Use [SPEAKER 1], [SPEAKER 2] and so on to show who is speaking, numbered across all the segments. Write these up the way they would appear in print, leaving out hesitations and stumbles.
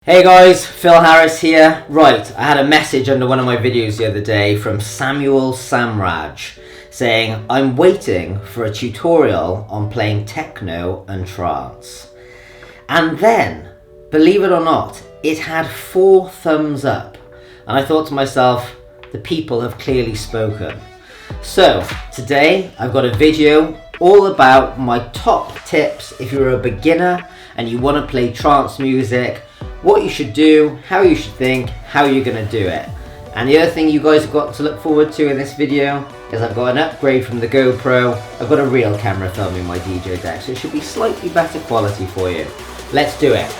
[SPEAKER 1] Hey guys, Phil Harris here. Right, I had a message under one of my videos the other day from Samuel Samraj saying, I'm waiting for a tutorial on playing techno and trance. And then, believe it or not, it had 4 thumbs up. And I thought to myself, the people have clearly spoken. So, today I've got a video all about my top tips if you're a beginner and you want to play trance music, what you should do, how you should think, how you're going to do it. And the other thing you guys have got to look forward to in this video is I've got an upgrade from the GoPro. I've got a real camera filming my DJ deck, so it should be slightly better quality for you. Let's do it.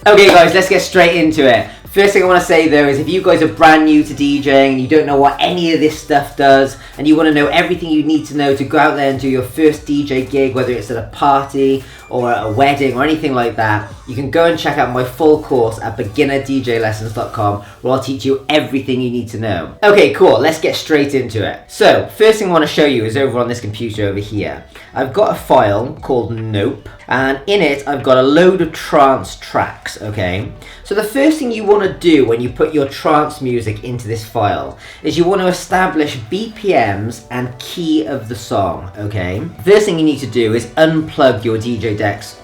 [SPEAKER 1] Okay guys, let's get straight into it. First thing I want to say though is if you guys are brand new to DJing and you don't know what any of this stuff does and you want to know everything you need to know to go out there and do your first DJ gig, whether it's at a party or at a wedding or anything like that, you can go and check out my full course at beginnerdjlessons.com where I'll teach you everything you need to know. Okay, cool, let's get straight into it. So, first thing I want to show you is over on this computer over here. I've got a file called Nope, and in it I've got a load of trance tracks, okay? So the first thing you want to do when you put your trance music into this file is you want to establish BPMs and key of the song, okay? First thing you need to do is unplug your DJ decks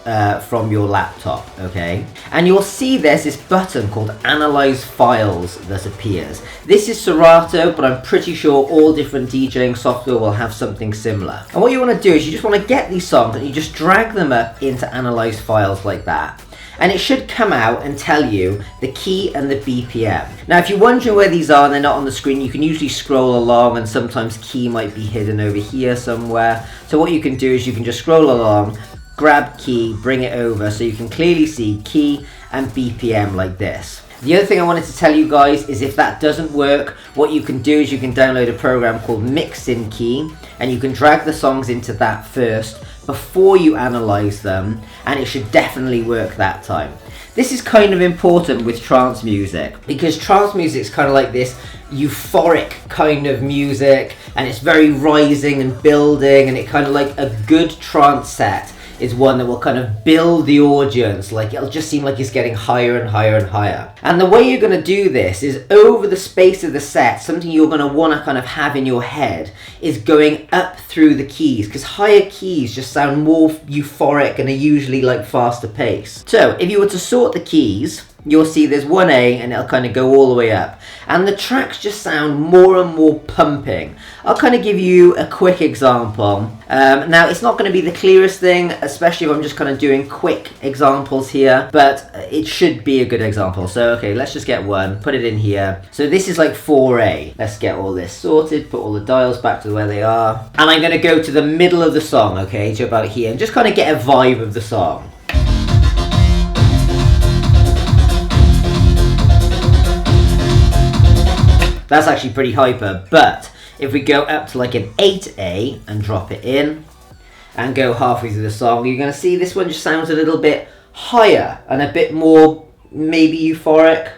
[SPEAKER 1] from your laptop, okay? And you'll see there's this button called Analyze Files that appears. This is Serato, but I'm pretty sure all different DJing software will have something similar. And what you want to do is you just want to get these songs and you just drag them up into Analyze Files like that. And it should come out and tell you the key and the BPM. Now if you're wondering where these are and they're not on the screen, you can usually scroll along and sometimes key might be hidden over here somewhere. So what you can do is you can just scroll along, grab key, bring it over so you can clearly see key and BPM like this. The other thing I wanted to tell you guys is if that doesn't work, what you can do is you can download a program called Mix in Key and you can drag the songs into that first before you analyze them, and it should definitely work that time. This is kind of important with trance music because trance music is kind of like this euphoric kind of music and it's very rising and building, and it kind of like a good trance set is one that will kind of build the audience, like it'll just seem like it's getting higher and higher and higher. And the way you're going to do this is over the space of the set, something you're going to want to kind of have in your head is going up through the keys, because higher keys just sound more euphoric and are usually like faster paced. So if you were to sort the keys, you'll see there's 1A and it'll kind of go all the way up. And the tracks just sound more and more pumping. I'll kind of give you a quick example. Now it's not going to be the clearest thing, especially if I'm just kind of doing quick examples here, but it should be a good example. So okay, let's just get one, put it in here. So this is like 4A. Let's get all this sorted, put all the dials back to where they are. And I'm going to go to the middle of the song, okay, to about here, and just kind of get a vibe of the song. That's actually pretty hyper, but if we go up to like an 8A and drop it in and go halfway through the song, you're going to see this one just sounds a little bit higher and a bit more maybe euphoric.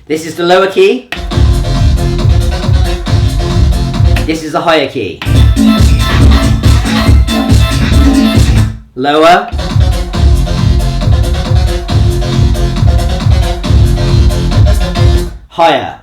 [SPEAKER 1] This is the lower key. This is the higher key. Lower. Higher.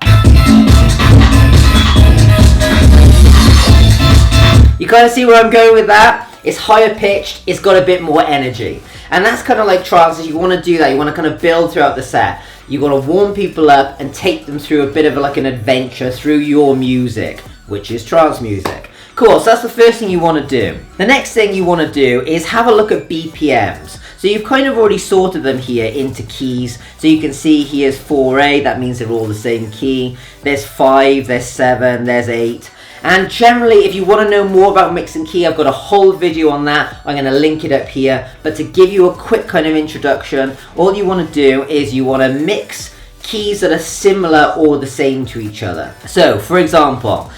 [SPEAKER 1] You kind of see where I'm going with that? It's higher pitched, it's got a bit more energy. And that's kind of like trance. You want to do that, you want to kind of build throughout the set. You got to warm people up and take them through a bit of like an adventure through your music, which is trance music. Cool, so that's the first thing you want to do. The next thing you want to do is have a look at BPMs. So you've kind of already sorted them here into keys. So you can see here's 4A, that means they're all the same key. There's 5, there's 7, there's 8. And generally, if you want to know more about mix and key, I've got a whole video on that. I'm going to link it up here. But to give you a quick kind of introduction, all you want to do is you want to mix keys that are similar or the same to each other. So, for example,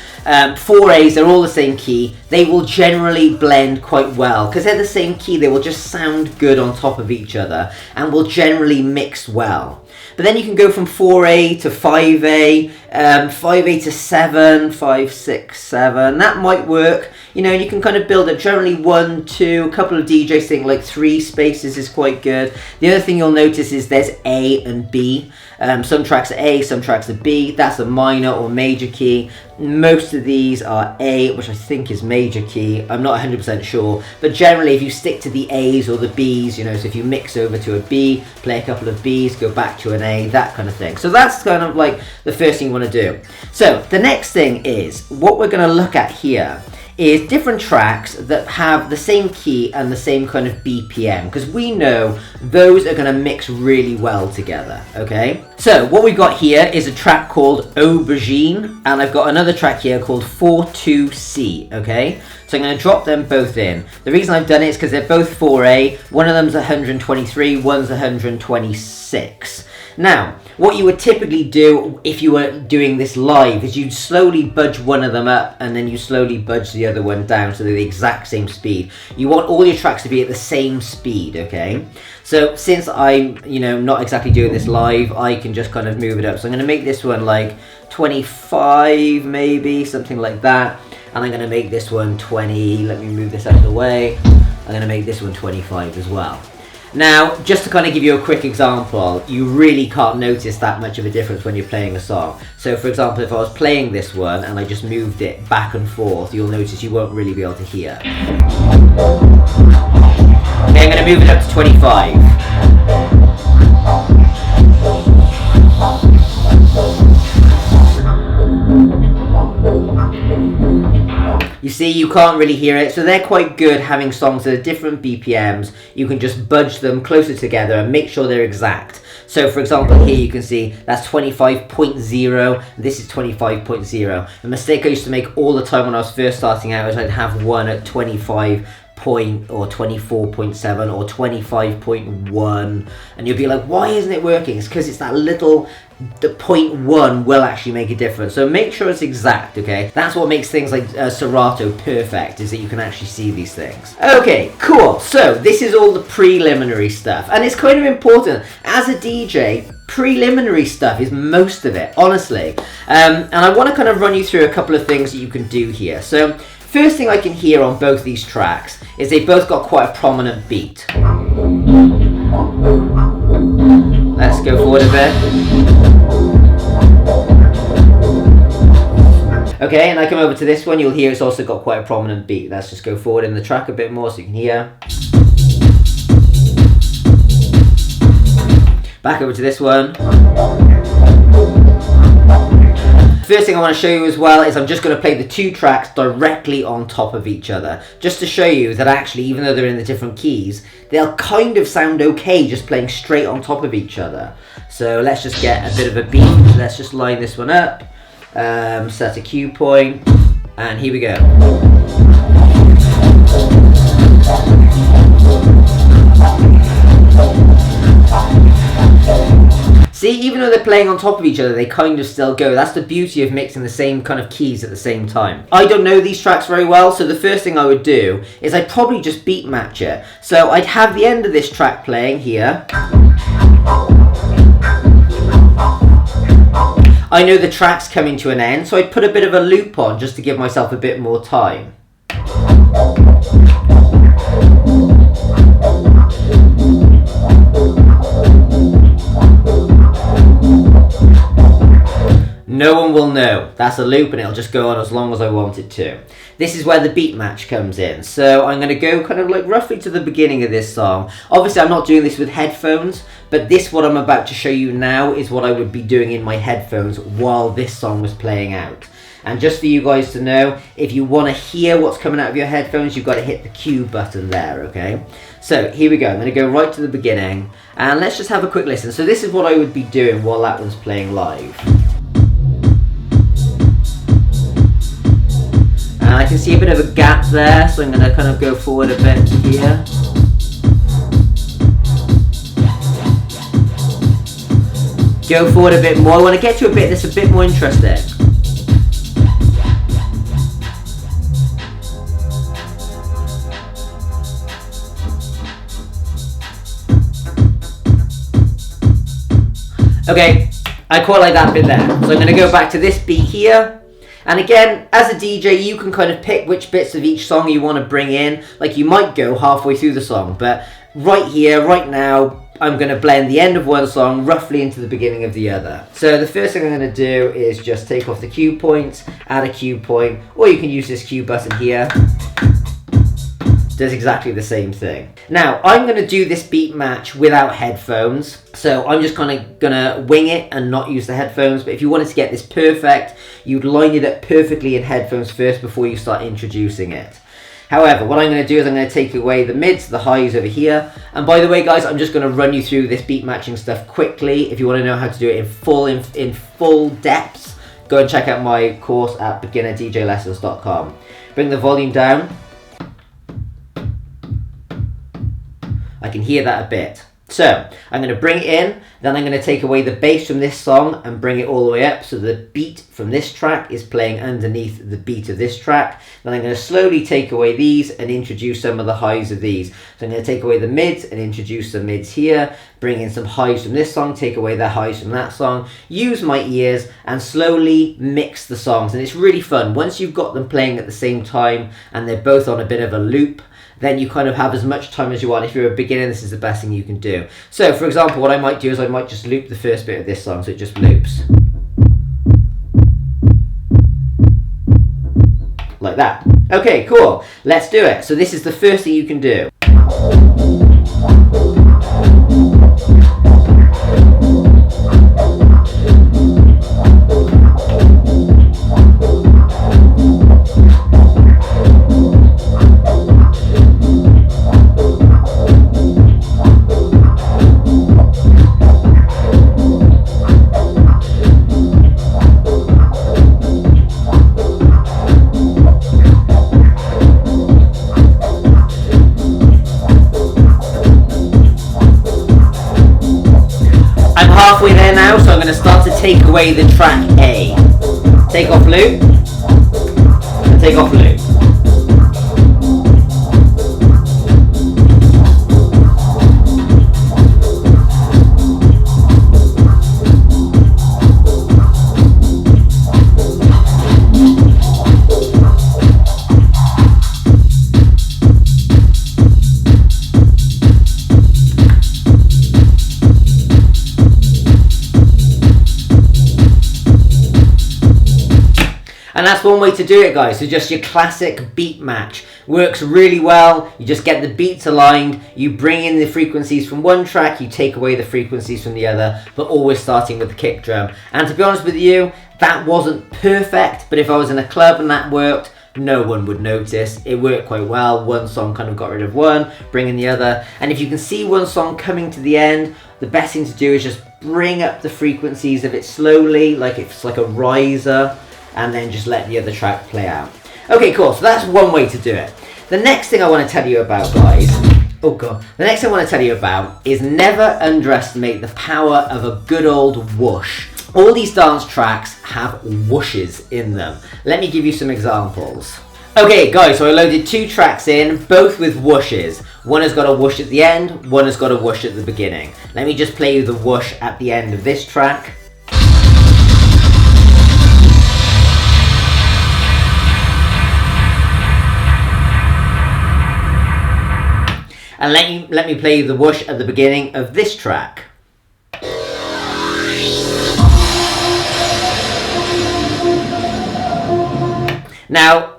[SPEAKER 1] Four A's, they're all the same key. They will generally blend quite well because they're the same key. They will just sound good on top of each other and will generally mix well. But then you can go from 4A to 5A, 5A to 7, 5, 6, 7. That might work. You know, you can kind of build it generally 1, 2, a couple of DJs think like 3 spaces is quite good. The other thing you'll notice is there's A and B. Some tracks are A, some tracks are B. That's a minor or major key. Most of these are A, which I think is major key. I'm not 100% sure. But generally, if you stick to the A's or the B's, you know, so if you mix over to a B, play a couple of B's, go back to an A, that kind of thing. So that's kind of like the first thing you want to do. So the next thing is, what we're going to look at here is different tracks that have the same key and the same kind of BPM, because we know those are going to mix really well together, okay? So what we've got here is a track called Aubergine, and I've got another track here called 4-2-C, okay? So I'm going to drop them both in. The reason I've done it is because they're both 4A. One of them's 123, one's 126. Now, what you would typically do if you were doing this live is you'd slowly budge one of them up and then you slowly budge the other one down so they're the exact same speed. You want all your tracks to be at the same speed, okay? So since I'm, you know, not exactly doing this live, I can just kind of move it up. So I'm going to make this one like 25 maybe, something like that. And I'm going to make this one 20. Let me move this out of the way. I'm going to make this one 25 as well. Now, just to kind of give you a quick example, you really can't notice that much of a difference when you're playing a song. So, for example, if I was playing this one and I just moved it back and forth, you'll notice you won't really be able to hear. Okay, I'm going to move it up to 25. You see, you can't really hear it, so they're quite good having songs that are different BPMs. You can just budge them closer together and make sure they're exact. So, for example, here you can see that's 25.0, this is 25.0. The mistake I used to make all the time when I was first starting out is I'd have one at 25 point or 24.7 or 25.1, and you'll be like, why isn't it working? It's because it's that little, the 0.1 will actually make a difference. So make sure it's exact, okay? That's what makes things like Serato perfect, is that you can actually see these things. Okay, cool. So this is all the preliminary stuff, and it's kind of important as a DJ. Preliminary stuff is most of it, honestly. And I want to kind of run you through a couple of things that you can do here. So first thing I can hear on both these tracks is they both got quite a prominent beat. Let's go forward a bit. Okay, and I come over to this one, you'll hear it's also got quite a prominent beat. Let's just go forward in the track a bit more so you can hear. Back over to this one. First thing I want to show you as well is I'm just going to play the two tracks directly on top of each other, just to show you that actually, even though they're in the different keys, they'll kind of sound okay just playing straight on top of each other. So let's just get a bit of a beat. Let's just line this one up, set a cue point, and here we go. See, even though they're playing on top of each other, they kind of still go. That's the beauty of mixing the same kind of keys at the same time. I don't know these tracks very well, so the first thing I would do is I'd probably just beat match it. So I'd have the end of this track playing here. I know the track's coming to an end, so I'd put a bit of a loop on just to give myself a bit more time. No one will know. That's a loop and it'll just go on as long as I want it to. This is where the beat match comes in. So I'm going to go kind of like roughly to the beginning of this song. Obviously I'm not doing this with headphones, but this, what I'm about to show you now, is what I would be doing in my headphones while this song was playing out. And just for you guys to know, if you want to hear what's coming out of your headphones, you've got to hit the cue button there, okay? So here we go. I'm going to go right to the beginning and let's just have a quick listen. So this is what I would be doing while that one's playing live. And I can see a bit of a gap there, so I'm going to kind of go forward a bit here. Go forward a bit more. I want to get to a bit that's a bit more interesting. Okay, I quite like that bit there. So I'm going to go back to this beat here. And again, as a DJ, you can kind of pick which bits of each song you want to bring in. Like, you might go halfway through the song, but right here, right now, I'm going to blend the end of one song roughly into the beginning of the other. So the first thing I'm going to do is just take off the cue points, add a cue point, or you can use this cue button here. Does exactly the same thing. Now, I'm going to do this beat match without headphones. So I'm just kind of going to wing it and not use the headphones. But if you wanted to get this perfect, you'd line it up perfectly in headphones first before you start introducing it. However, what I'm going to do is I'm going to take away the mids, the highs over here. And by the way, guys, I'm just going to run you through this beat matching stuff quickly. If you want to know how to do it in full depth, go and check out my course at beginnerdjlessons.com. Bring the volume down. I can hear that a bit. So, I'm going to bring it in, then I'm going to take away the bass from this song and bring it all the way up so the beat from this track is playing underneath the beat of this track. Then I'm going to slowly take away these and introduce some of the highs of these. So I'm going to take away the mids and introduce the mids here, bring in some highs from this song, take away the highs from that song, use my ears and slowly mix the songs. And it's really fun. Once you've got them playing at the same time and they're both on a bit of a loop, then you kind of have as much time as you want. If you're a beginner, this is the best thing you can do. So, for example, what I might do is I might just loop the first bit of this song, so it just loops. Like that. Okay, cool. Let's do it. So this is the first thing you can do. Halfway there now, so I'm going to start to take away the track A. Take off loop, and take off loop. And that's one way to do it, guys. So just your classic beat match. Works really well. You just get the beats aligned. You bring in the frequencies from one track. You take away the frequencies from the other. But always starting with the kick drum. And to be honest with you, that wasn't perfect. But if I was in a club and that worked, no one would notice. It worked quite well. One song kind of got rid of one, bring in the other. And if you can see one song coming to the end, the best thing to do is just bring up the frequencies of it slowly, like it's like a riser, and then just let the other track play out. Okay, cool, so that's one way to do it. The next thing I want to tell you about, guys, the next thing I want to tell you about is never underestimate the power of a good old whoosh. All these dance tracks have whooshes in them. Let me give you some examples. Okay, guys, so I loaded two tracks in, both with whooshes. One has got a whoosh at the end, one has got a whoosh at the beginning. Let me just play you the whoosh at the end of this track. And let me play you the whoosh at the beginning of this track. Now,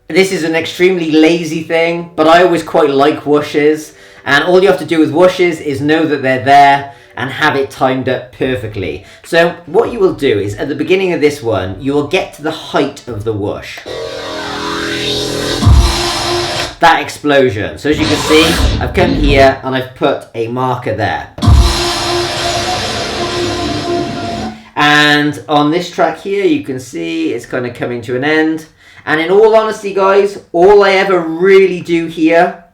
[SPEAKER 1] this is an extremely lazy thing, but I always quite like whooshes. And all you have to do with whooshes is know that they're there and have it timed up perfectly. So what you will do is at the beginning of this one, you will get to the height of the whoosh. That explosion. So as you can see, I've come here and I've put a marker there. And on this track here, you can see it's kind of coming to an end. And in all honesty, guys, all I ever really do here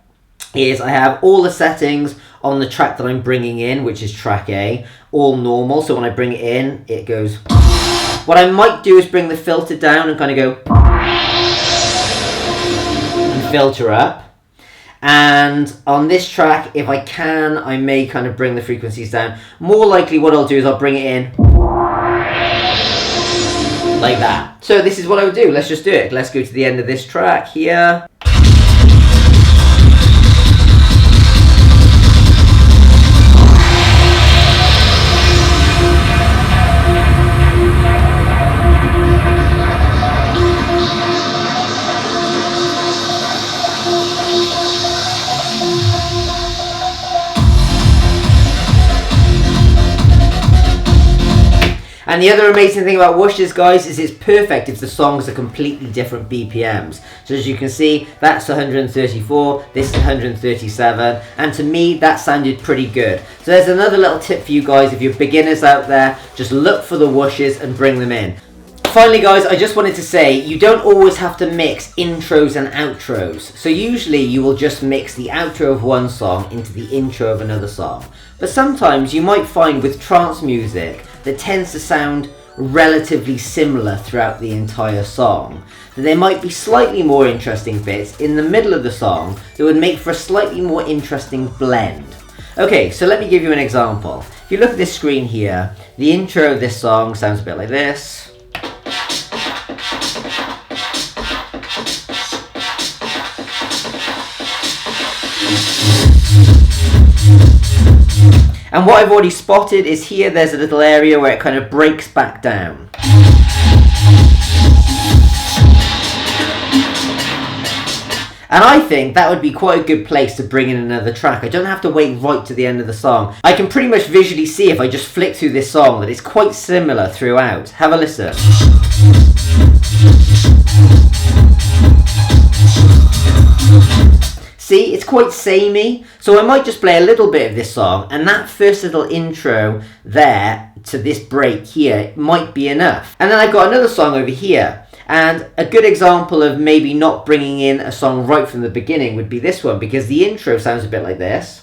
[SPEAKER 1] is I have all the settings on the track that I'm bringing in, which is track A, all normal. So when I bring it in, it goes. What I might do is bring the filter down and kind of go. Filter up, And on this track, if I can, I may kind of bring the frequencies down. More likely what I'll do is I'll bring it in like that. So this is what I would do. Let's just do it. Let's go to the end of this track here. And the other amazing thing about whooshes, guys, is it's perfect if the songs are completely different BPMs. So as you can see, that's 134, this is 137, and to me, that sounded pretty good. So there's another little tip for you guys. If you're beginners out there, just look for the whooshes and bring them in. Finally, guys, I just wanted to say, you don't always have to mix intros and outros. So usually you will just mix the outro of one song into the intro of another song. But sometimes you might find with trance music that tends to sound relatively similar throughout the entire song, that there might be slightly more interesting bits in the middle of the song that would make for a slightly more interesting blend. Okay, so let me give you an example. If you look at this screen here, the intro of this song sounds a bit like this. And what I've already spotted is here there's a little area where it kind of breaks back down. And I think that would be quite a good place to bring in another track. I don't have to wait right to the end of the song. I can pretty much visually see if I just flick through this song that it's quite similar throughout. Have a listen. See, it's quite samey, so I might just play a little bit of this song, and that first little intro there to this break here might be enough. And then I've got another song over here, and a good example of maybe not bringing in a song right from the beginning would be this one, because the intro sounds a bit like this.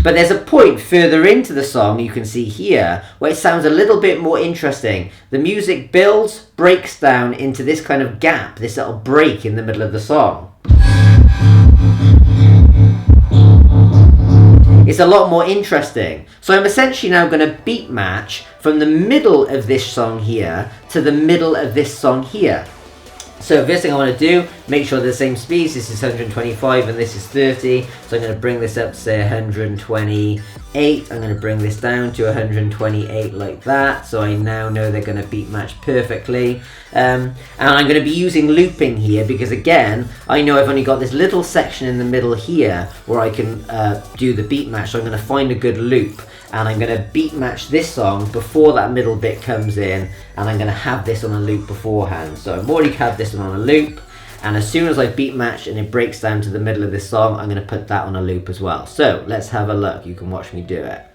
[SPEAKER 1] But there's a point further into the song, you can see here, where it sounds a little bit more interesting. The music builds, breaks down into this kind of gap, this little break in the middle of the song. It's a lot more interesting. So I'm essentially now going to beat match from the middle of this song here to the middle of this song here. So first thing I want to do, make sure they're the same speeds. This is 125 and this is 30. So I'm going to bring this up to say 128. I'm going to bring this down to 128 like that. So I now know they're going to beat match perfectly. And I'm going to be using looping here because again, I know I've only got this little section in the middle here where I can do the beat match. So I'm going to find a good loop. And I'm going to beat match this song before that middle bit comes in, and I'm going to have this on a loop beforehand. So I've already had this one on a loop, and as soon as I beat match and it breaks down to the middle of this song, I'm going to put that on a loop as well. So let's have a look. You can watch me do it.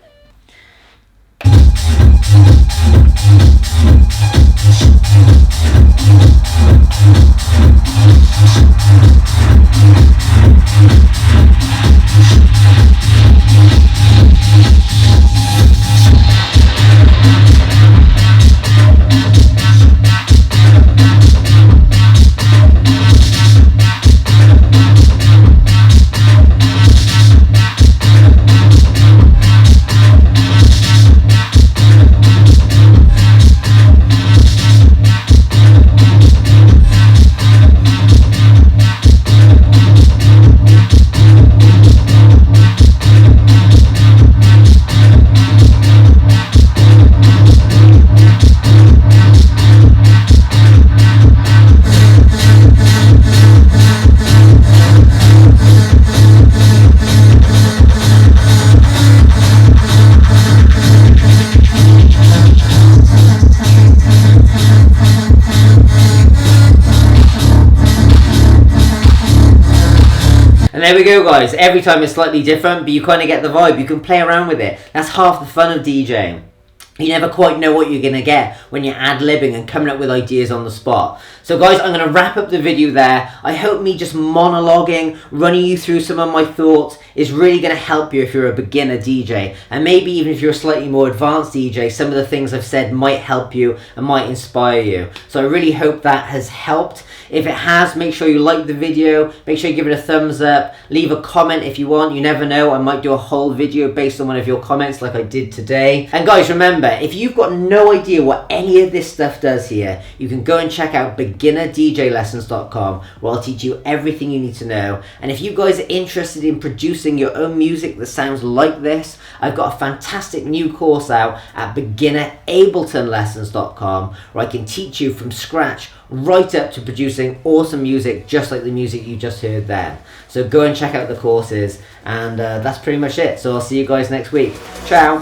[SPEAKER 1] And there we go, guys. Every time it's slightly different, but you kind of get the vibe. You can play around with it. That's half the fun of DJing. You never quite know what you're going to get when you're ad-libbing and coming up with ideas on the spot. So guys, I'm going to wrap up the video there. I hope me just monologuing, running you through some of my thoughts is really going to help you if you're a beginner DJ. And maybe even if you're a slightly more advanced DJ, some of the things I've said might help you and might inspire you. So I really hope that has helped. If it has, make sure you like the video, make sure you give it a thumbs up, leave a comment if you want. You never know, I might do a whole video based on one of your comments like I did today. And guys, remember, if you've got no idea what any of this stuff does here, you can go and check out beginnerdjlessons.com, where I'll teach you everything you need to know. And if you guys are interested in producing your own music that sounds like this, I've got a fantastic new course out at beginnerabletonlessons.com, where I can teach you from scratch right up to producing awesome music just like the music you just heard then. So go and check out the courses, and that's pretty much it. So I'll see you guys next week. Ciao.